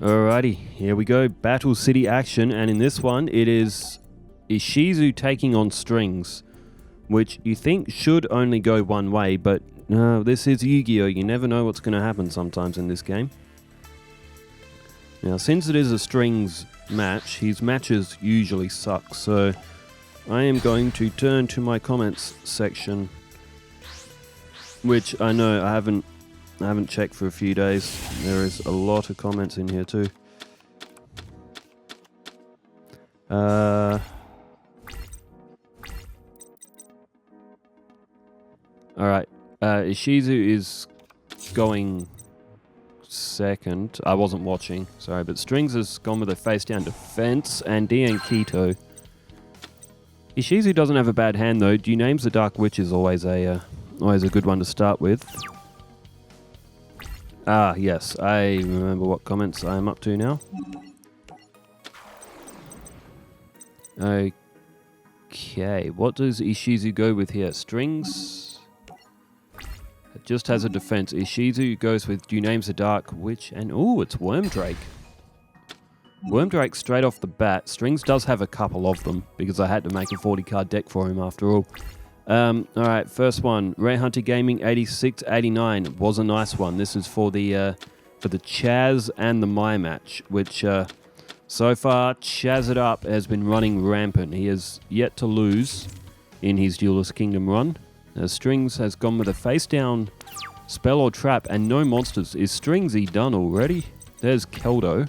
Alrighty, here we go. Battle City action, and in this one, it is Ishizu taking on Strings, which you think should only go one way, but no, this is Yugioh. You never know what's going to happen sometimes in this game. Now, since it is a Strings match, his matches usually suck, so I am going to turn to my comments section, which I know I haven't checked for a few days. There is a lot of comments in here too. Alright. Ishizu is going second. I wasn't watching, sorry, but Strings has gone with a face down defense and Dian Keto. Ishizu doesn't have a bad hand though. Do you names the Dark Witch is always a good one to start with. Ah, yes, I remember what comments I am up to now. Okay, what does Ishizu go with here? Strings? It just has a defense. Ishizu goes with Do You Name's the Dark Witch, and ooh, it's Wormdrake. Wormdrake straight off the bat. Strings does have a couple of them, because I had to make a 40-card deck for him after all. Alright, first one. Rare Hunter Gaming 8689 was a nice one. This is for the Chaz and the My match, which so far Chaz It Up has been running rampant. He has yet to lose in his Duelist Kingdom run. Strings has gone with a face down spell or trap and no monsters. Is Stringsy done already? There's Keldo.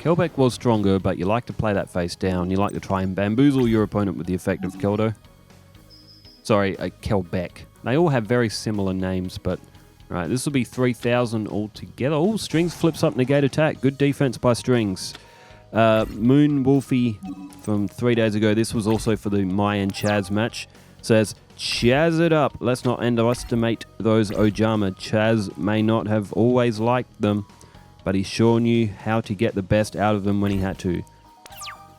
Kelbeck was stronger, but you like to play that face down. You like to try and bamboozle your opponent with the effect of Keldo. Sorry, Kelbeck. They all have very similar names, but... Alright, this will be 3,000 altogether. Oh, Strings flips up negate attack. Good defense by Strings. Moon Wolfie from 3 days ago. This was also for the Mai and Chaz match. Says, Chaz it up. Let's not underestimate those Ojama. Chaz may not have always liked them, but he sure knew how to get the best out of them when he had to.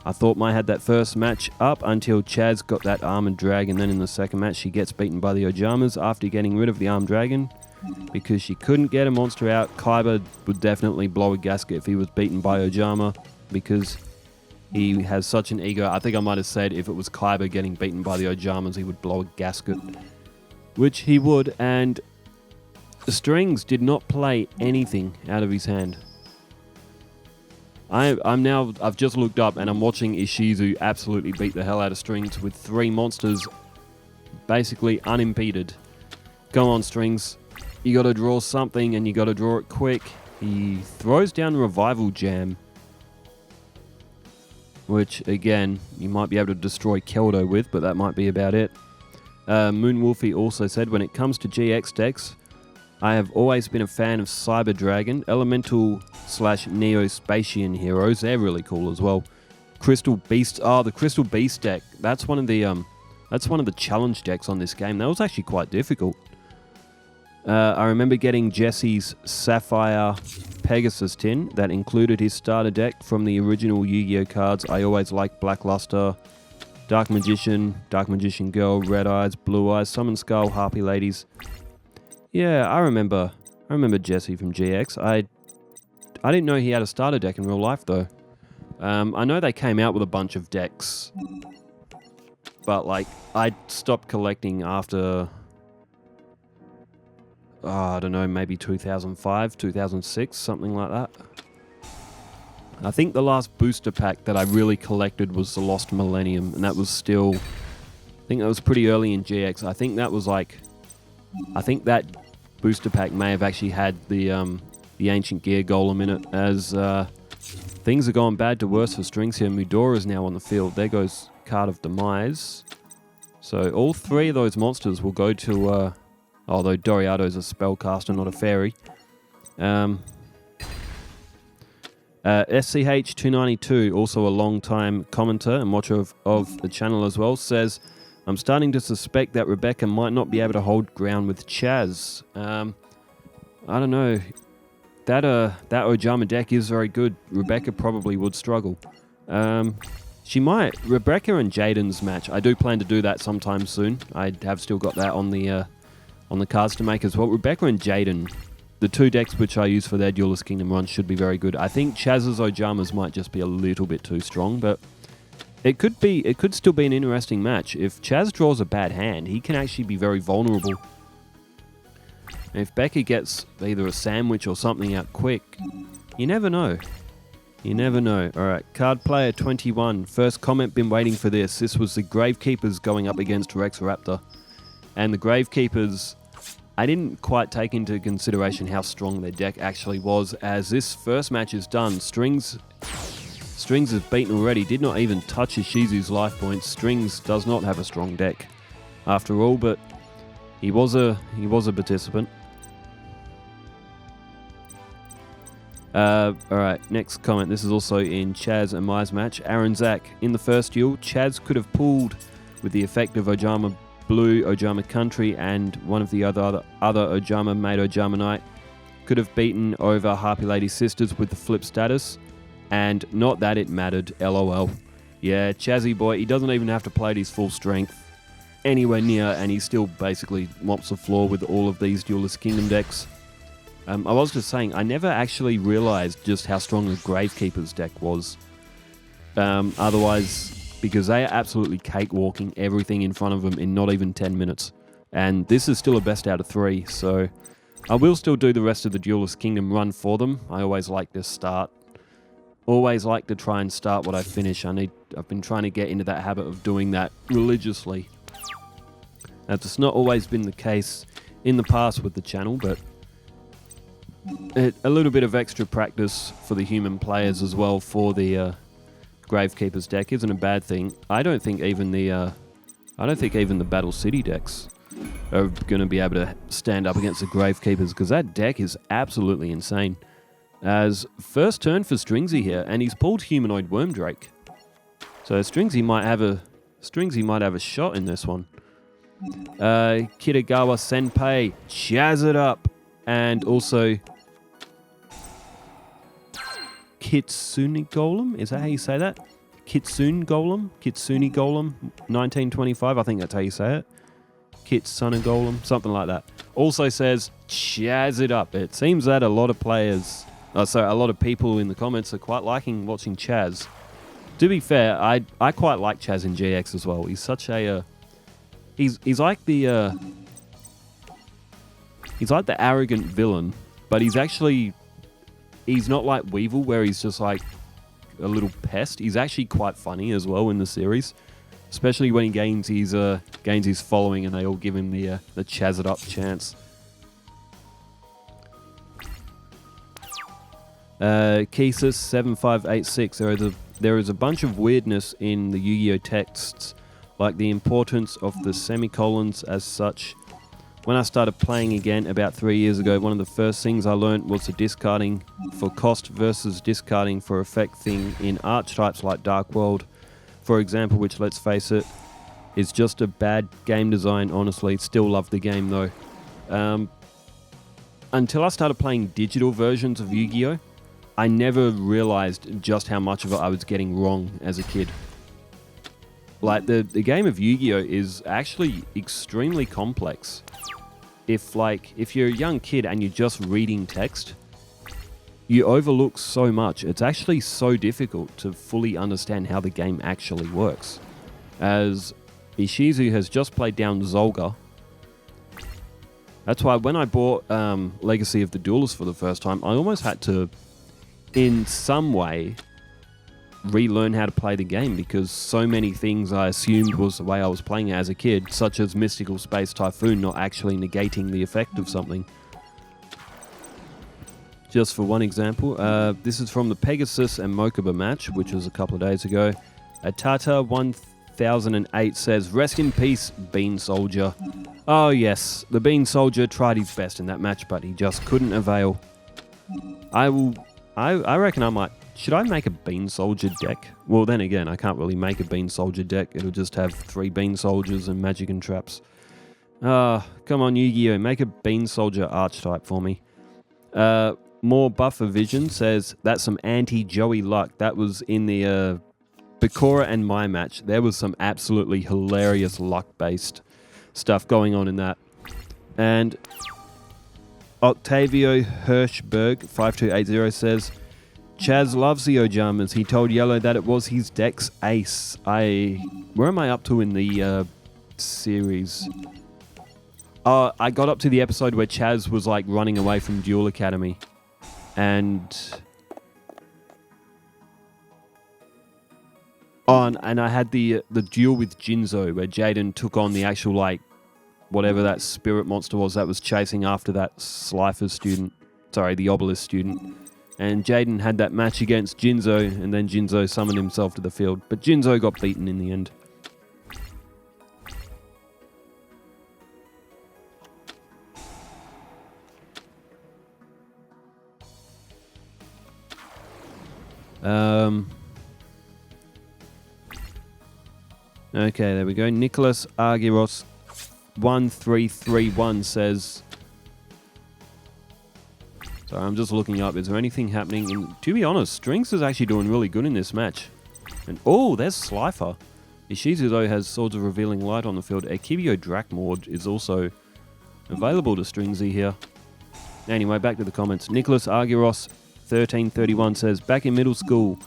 I thought Mai had that first match up until Chaz got that Armored Dragon. Then in the second match, she gets beaten by the Ojamas after getting rid of the Armored Dragon. Because she couldn't get a monster out, Kaiba would definitely blow a gasket if he was beaten by Ojama. Because he has such an ego. I think I might have said if it was Kaiba getting beaten by the Ojamas, he would blow a gasket. Which he would, and... Strings did not play anything out of his hand. I've just looked up and I'm watching Ishizu absolutely beat the hell out of Strings with 3 monsters basically unimpeded. Go on, Strings. You gotta draw something and you gotta draw it quick. He throws down Revival Jam, which again, you might be able to destroy Keldo with, but that might be about it. Moon Wolfie also said, when it comes to GX decks, I have always been a fan of Cyber Dragon, Elemental / Neo-Spatian heroes. They're really cool as well. Crystal Beast. Oh, the Crystal Beast deck. That's one of the challenge decks on this game. That was actually quite difficult. I remember getting Jesse's Sapphire Pegasus tin that included his starter deck from the original Yu-Gi-Oh cards. I always liked Blackluster, Dark Magician Girl, Red Eyes, Blue Eyes, Summon Skull, Harpy Ladies. Yeah, I remember Jesse from GX. I didn't know he had a starter deck in real life, though. I know they came out with a bunch of decks, but, like, I stopped collecting after, I don't know, maybe 2005, 2006, something like that. I think the last booster pack that I really collected was the Lost Millennium, and that was still, I think that was pretty early in GX. I think that booster pack may have actually had the Ancient Gear Golem in it, as things are going bad to worse for Strings here. Mudora is now on the field. There goes Card of Demise. So all 3 of those monsters will go to, although Doriato's a spellcaster, not a fairy. SCH292, also a long-time commenter and watcher of the channel as well, says, I'm starting to suspect that Rebecca might not be able to hold ground with Chaz. I don't know. That Ojama deck is very good. Rebecca probably would struggle. She might. Rebecca and Jaden's match. I do plan to do that sometime soon. I have still got that on the on the cards to make as well. Rebecca and Jaden, the two decks which I use for their Duelist Kingdom run, should be very good. I think Chaz's Ojamas might just be a little bit too strong, but it could still be an interesting match. If Chaz draws a bad hand, he can actually be very vulnerable. And if Becca gets either a sandwich or something out quick, you never know. You never know. Alright, card player 21. First comment, been waiting for this. This was the Gravekeepers going up against Rex Raptor. And the Gravekeepers, I didn't quite take into consideration how strong their deck actually was. As this first match is done, Strings is beaten already. Did not even touch Ishizu's life points. Strings does not have a strong deck after all, but he was a participant. Alright, next comment. This is also in Chaz and Mai's match. Aaron Zach. In the first duel, Chaz could have pulled with the effect of Ojama Blue, Ojama Country, and one of the other Ojama made Ojama Knight. Could have beaten over Harpy Lady Sisters with the flip status. And not that it mattered, LOL. Yeah, Chazzy boy, he doesn't even have to play at his full strength anywhere near, and he still basically mops the floor with all of these Duelist Kingdom decks. I was just saying, I never actually realized just how strong the Gravekeeper's deck was. Otherwise, because they are absolutely cakewalking everything in front of them in not even 10 minutes. And this is still a best out of 3, so I will still do the rest of the Duelist Kingdom run for them. I always like this start. Always like to try and start what I finish. I've been trying to get into that habit of doing that religiously. That's not always been the case in the past with the channel, but a little bit of extra practice for the human players as well for the Gravekeeper's deck isn't a bad thing. I don't think even the Battle City decks are going to be able to stand up against the Gravekeepers, because that deck is absolutely insane. As first turn for Stringsy here, and he's pulled Humanoid Wormdrake. So Stringsy might have a shot in this one. Kitagawa Senpai, Chaz it up. And also Kitsune Golem, is that how you say that? Kitsune Golem? Kitsune Golem, 1925, I think that's how you say it. Kitsune Golem, something like that. Also says, Chaz it up. It seems that a lot of players... a lot of people in the comments are quite liking watching Chaz. To be fair, I quite like Chaz in GX as well. He's such a... He's like the... He's like the arrogant villain, but he's not like Weevil, where he's just like a little pest. He's actually quite funny as well in the series, especially when he gains his following and they all give him the Chaz it up chance. Kesis 7586. There is a bunch of weirdness in the Yu-Gi-Oh texts, like the importance of the semicolons as such. When I started playing again about 3 years ago, one of the first things I learned was the discarding for cost versus discarding for effect thing in archetypes like Dark World, for example, which, let's face it, is just a bad game design, honestly. Still love the game though. Until I started playing digital versions of Yu-Gi-Oh, I never realized just how much of it I was getting wrong as a kid. Like, the game of Yu-Gi-Oh is actually extremely complex. If you're a young kid and you're just reading text, you overlook so much. It's actually so difficult to fully understand how the game actually works. As Ishizu has just played down Zolga. That's why when I bought Legacy of the Duelist for the first time, I almost had to, in some way, relearn how to play the game, because so many things I assumed was the way I was playing it as a kid, such as Mystical Space Typhoon not actually negating the effect of something. Just for one example, this is from the Pegasus and Mokuba match, which was a couple of days ago. Atata 1008 says, "Rest in peace, Bean Soldier." Oh yes, the Bean Soldier tried his best in that match, but he just couldn't avail. I reckon I might... Should I make a Bean Soldier deck? Well, then again, I can't really make a Bean Soldier deck. It'll just have 3 Bean Soldiers and magic and traps. Come on, Yu-Gi-Oh! Make a Bean Soldier archetype for me. More Buffer Vision says, "That's some anti-Joey luck." That was in the Bakura and my match. There was some absolutely hilarious luck-based stuff going on in that. And Octavio Hirschberg 5280 says, Chaz loves the Ojamas. He told Yellow that it was his deck's ace. Where am I up to in the series? I got up to the episode where Chaz was like running away from Duel Academy. And I had the duel with Jinzo where Jaden took on the actual like whatever that spirit monster was that was chasing after that Slifer student. Sorry, the Obelisk student. And Jaden had that match against Jinzo, and then Jinzo summoned himself to the field. But Jinzo got beaten in the end. Okay, there we go. Nicholas Argyros 1331 says... Sorry, I'm just looking up. Is there anything happening? And to be honest, Strings is actually doing really good in this match. And oh, there's Slifer. Ishizu, though, has Swords of Revealing Light on the field. Yugioh Drakmord is also available to Stringsy here. Anyway, back to the comments. Nicholas Argyros 1331 says, back in middle school,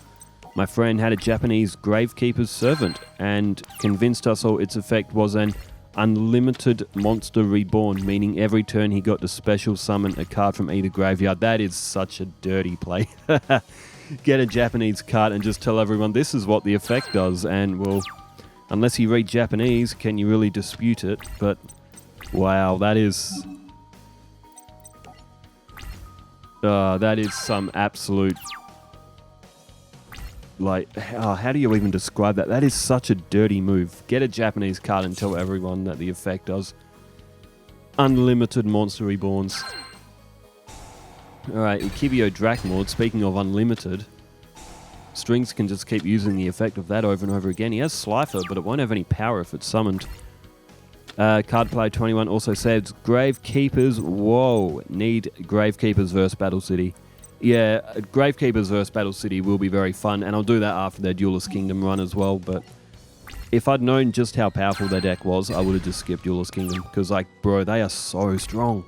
my friend had a Japanese Gravekeeper's Servant and convinced us all its effect was an unlimited monster reborn, meaning every turn he got to special summon a card from either graveyard. That is such a dirty play. Get a Japanese card and just tell everyone this is what the effect does, and well, unless you read Japanese, can you really dispute it? But wow, that is some absolute, like, how do you even describe that? That is such a dirty move. Get a Japanese card and tell everyone that the effect does unlimited monster reborns. Alright, Yugioh Drakmord, speaking of unlimited, Strings can just keep using the effect of that over and over again. He has Slifer, but it won't have any power if it's summoned. Cardplay21 also says, Gravekeepers, whoa, need Gravekeepers versus Battle City. Yeah, Gravekeepers vs. Battle City will be very fun, and I'll do that after their Duelist Kingdom run as well, but if I'd known just how powerful their deck was, I would have just skipped Duelist Kingdom, because, like, bro, they are so strong.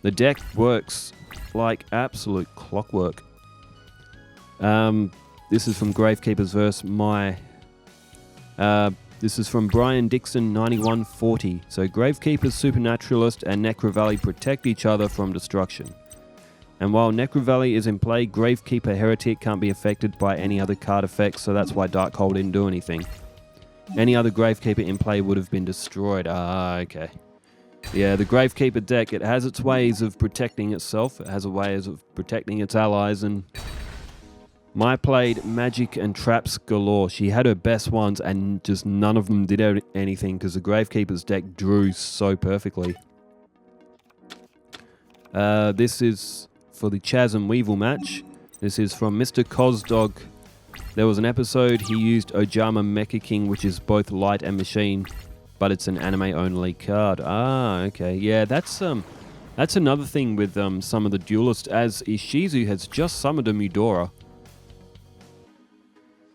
The deck works like absolute clockwork. This is from Gravekeepers vs. This is from Brian Dixon 9140. So, Gravekeepers, Supernaturalist, and Necrovalley protect each other from destruction. And while Necrovalley is in play, Gravekeeper Heretic can't be affected by any other card effects, so that's why Darkhold didn't do anything. Any other Gravekeeper in play would have been destroyed. Ah, okay. Yeah, the Gravekeeper deck, it has its ways of protecting itself, it has a ways of protecting its allies, and Mai played Magic and Traps galore. She had her best ones, and just none of them did anything, because the Gravekeeper's deck drew so perfectly. This is for the Chaz and Weevil match. This is from Mr. Cozdog. There was an episode he used Ojama Mecha King, which is both light and machine, but it's an anime-only card. Ah, okay. Yeah, that's another thing with some of the duelists, as Ishizu has just summoned a Mudora.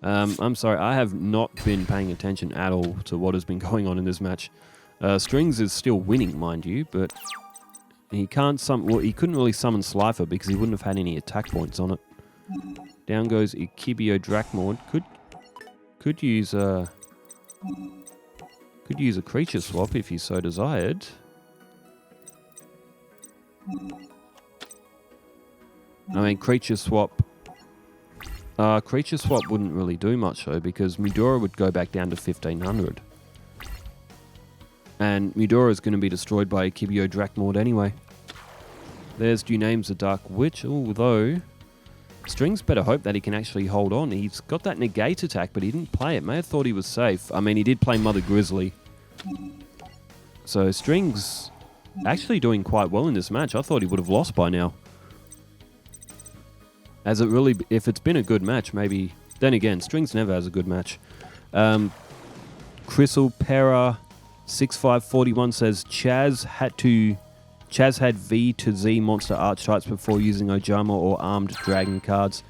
I'm sorry, I have not been paying attention at all to what has been going on in this match. Strings is still winning, mind you, but he can't well, he couldn't really summon Slifer because he wouldn't have had any attack points on it. Down goes Yugioh Drakmord. Could use a creature swap if he so desired. I mean, creature swap wouldn't really do much though, because Mudora would go back down to 1500. And Mudora is going to be destroyed by Yugioh Drakmord anyway. There's Duname's a Dark Witch, although Strings better hope that he can actually hold on. He's got that negate attack, but he didn't play it. May have thought he was safe. I mean, he did play Mother Grizzly. So Strings actually doing quite well in this match. I thought he would have lost by now. As it really, if it's been a good match, maybe. Then again, Strings never has a good match. Crystal Pera 6541 says Chaz had V to Z monster archetypes before using Ojama or armed dragon cards.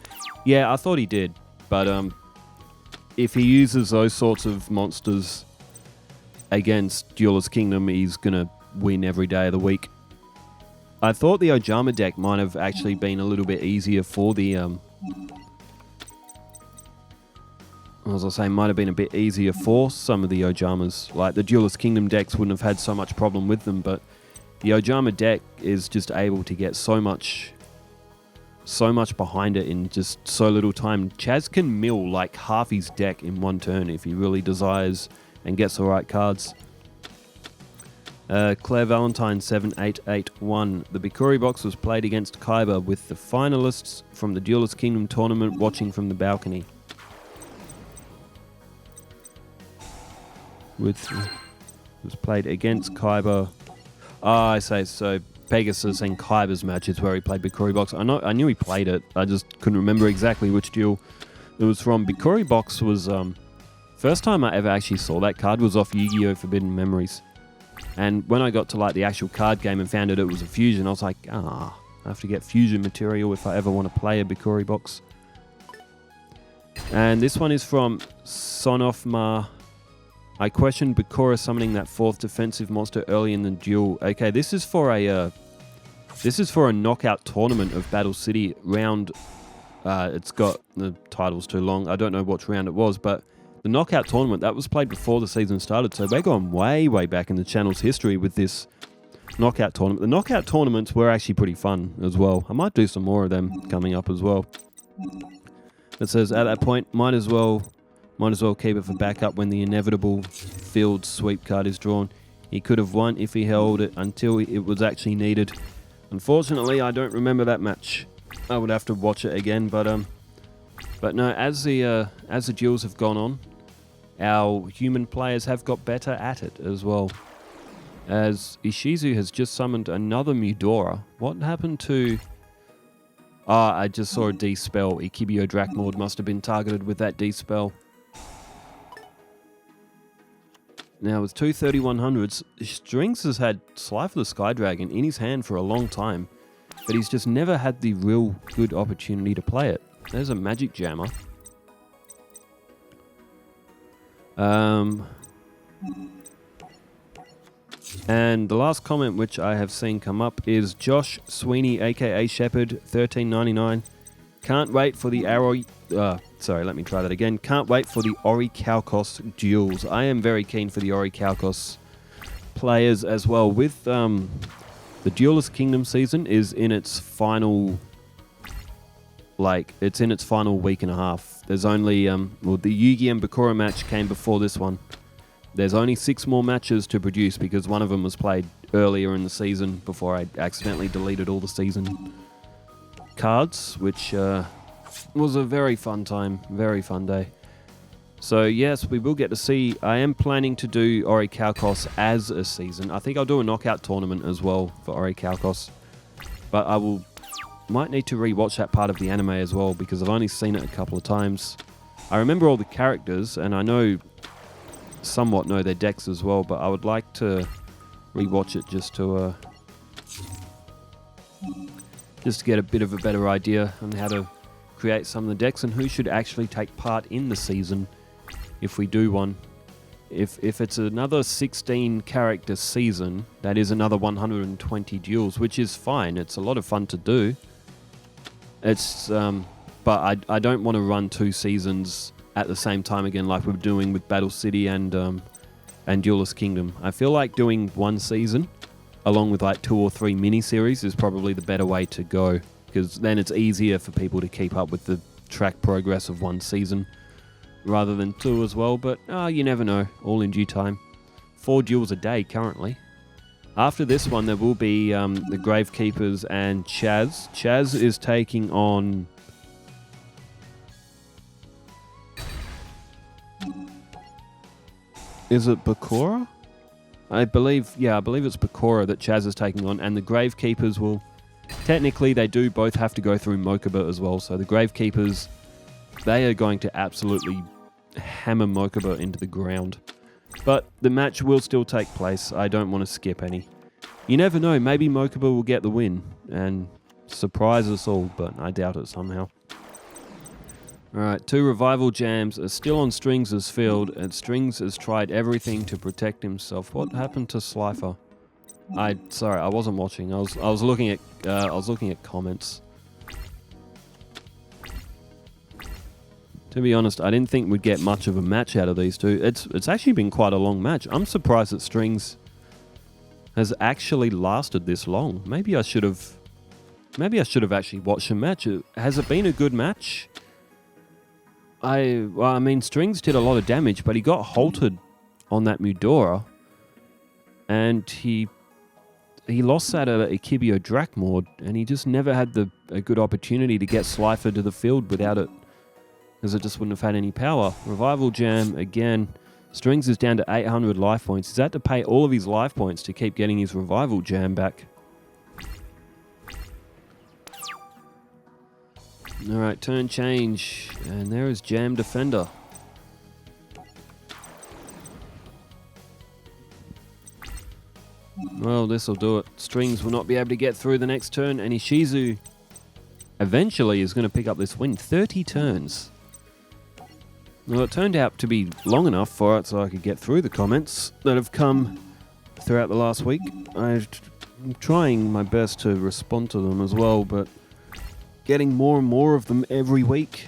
Yeah, I thought he did, but if he uses those sorts of monsters against Duelist Kingdom, he's gonna win every day of the week. I thought the Ojama deck might have actually been a little bit easier for the... as I was saying, might have been a bit easier for some of the Ojamas. Like, the Duelist Kingdom decks wouldn't have had so much problem with them, but the Ojama deck is just able to get so much behind it in just so little time. Chaz can mill like half his deck in one turn if he really desires and gets the right cards. Claire Valentine 7881. The Bikuri box was played against Kaiba with the finalists from the Duelist Kingdom tournament watching from the balcony. Was played against Kaiba. I say so. Pegasus and Kaiba's matches where he played Bikuri box. I knew he played it. I just couldn't remember exactly which duel it was from. Bikuri box was first time I ever actually saw that card was off Yu-Gi-Oh! Forbidden Memories. And when I got to like the actual card game and found out it was a fusion, I was like, I have to get fusion material if I ever want to play a Bikuri box. And this one is from Sonofma. I questioned Bakura summoning that 4th defensive monster early in the duel. Okay, this is for a knockout tournament of Battle City round. It's got the title's too long. I don't know which round it was, but the knockout tournament that was played before the season started. So they're going way back in the channel's history with this knockout tournament. The knockout tournaments were actually pretty fun as well. I might do some more of them coming up as well. It says at that point, might as well keep it for backup when the inevitable field sweep card is drawn. He could have won if he held it until it was actually needed. Unfortunately, I don't remember that match. I would have to watch it again, but no. As the duels have gone on, our human players have got better at it as well. As Ishizu has just summoned another Mudora. What happened to... I just saw a D-spell. Ikibio Drakmord must have been targeted with that D-spell. Now, with 2 3100s, Strings has had Slifer the Sky Dragon in his hand for a long time, but he's just never had the real good opportunity to play it. There's a Magic Jammer. And the last comment which I have seen come up is Josh Sweeney, aka Shepherd, 1399. Can't wait for the Can't wait for the Ori Kalkos duels. I am very keen for the Ori Kalkos players as well. With the Duelist Kingdom season is in its final, it's in its final week and a half. There's only the Yugi and Bakura match came before this one. There's only 6 more matches to produce because one of them was played earlier in the season before I accidentally deleted all the season cards, which was a very fun time, very fun day. So yes, we will get to see. I am planning to do Ori Kalkos as a season. I think I'll do a knockout tournament as well for Ori Kalkos, but might need to rewatch that part of the anime as well because I've only seen it a couple of times. I remember all the characters and I somewhat know their decks as well, but I would like to rewatch it just to get a bit of a better idea on how to create some of the decks and who should actually take part in the season if we do one. If it's another 16 character season, that is another 120 duels, which is fine. It's a lot of fun to do. It's but I don't want to run 2 seasons at the same time again like we're doing with Battle City and Duelist Kingdom. I feel like doing 1 season along with 2 or 3 mini-series is probably the better way to go, because then it's easier for people to keep up with the track progress of 1 season rather than 2 as well, but you never know, all in due time. 4 duels a day currently. After this one there will be the Gravekeepers and Chaz. Chaz is taking on... Is it Bakura? I believe it's Bakura that Chaz is taking on, and the Gravekeepers will... Technically, they do both have to go through Mokuba as well, so the Gravekeepers, they are going to absolutely hammer Mokuba into the ground. But the match will still take place. I don't want to skip any. You never know, maybe Mokuba will get the win and surprise us all, but I doubt it somehow. Alright, 2 revival jams are still on Strings' field, and Strings has tried everything to protect himself. What happened to Slifer? Sorry, I wasn't watching. I was looking at comments. To be honest, I didn't think we'd get much of a match out of these two. It's actually been quite a long match. I'm surprised that Strings has actually lasted this long. Maybe I should have actually watched the match. Has it been a good match? I mean, Strings did a lot of damage, but he got halted on that Mudora, and he lost that at Yugioh Drakmord, and he just never had a good opportunity to get Slifer to the field without it, because it just wouldn't have had any power. Revival Jam again. Strings is down to 800 life points. He's had to pay all of his life points to keep getting his Revival Jam back. Alright, turn change. And there is Jam Defender. Well, this'll do it. Strings will not be able to get through the next turn, and Ishizu eventually is going to pick up this win. 30 turns. Well, it turned out to be long enough for it so I could get through the comments that have come throughout the last week. I'm trying my best to respond to them as well, but getting more and more of them every week,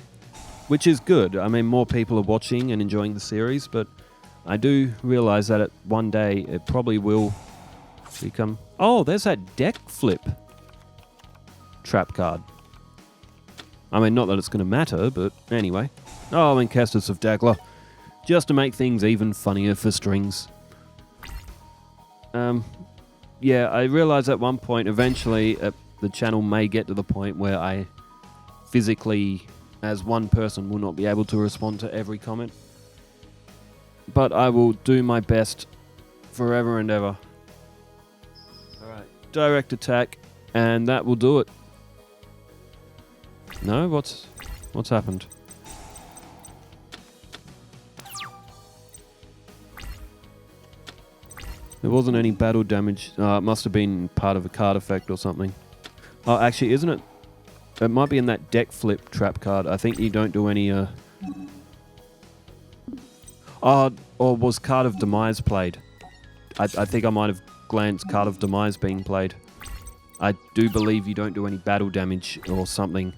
which is good. I mean, more people are watching and enjoying the series, but I do realize that one day it probably will become... Oh, there's that deck flip trap card. I mean, not that it's going to matter, but anyway. Oh, and Kestis of Dagler, just to make things even funnier for Strings. Yeah, I realized at one point, eventually, the channel may get to the point where I physically, as one person, will not be able to respond to every comment. But I will do my best forever and ever. Alright, direct attack, and that will do it. No, what's happened? There wasn't any battle damage. It must have been part of a card effect or something. Oh, actually, isn't it? It might be in that deck flip trap card. I think you don't do any... Oh, or was Card of Demise played? I think I might have glanced Card of Demise being played. I do believe you don't do any battle damage or something.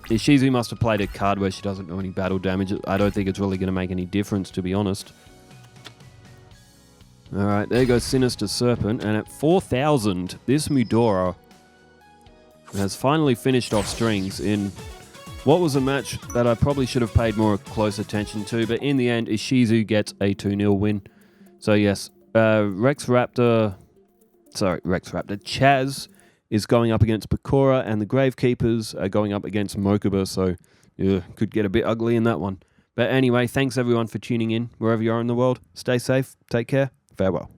Ishizu must have played a card where she doesn't do any battle damage. I don't think it's really going to make any difference, to be honest. Alright, there goes Sinister Serpent, and at 4,000, this Mudora has finally finished off Strings in what was a match that I probably should have paid more close attention to, but in the end, Ishizu gets a 2-0 win. So yes, Chaz is going up against Bakura, and the Gravekeepers are going up against Mokuba, so yeah, could get a bit ugly in that one. But anyway, thanks everyone for tuning in, wherever you are in the world. Stay safe, take care, farewell.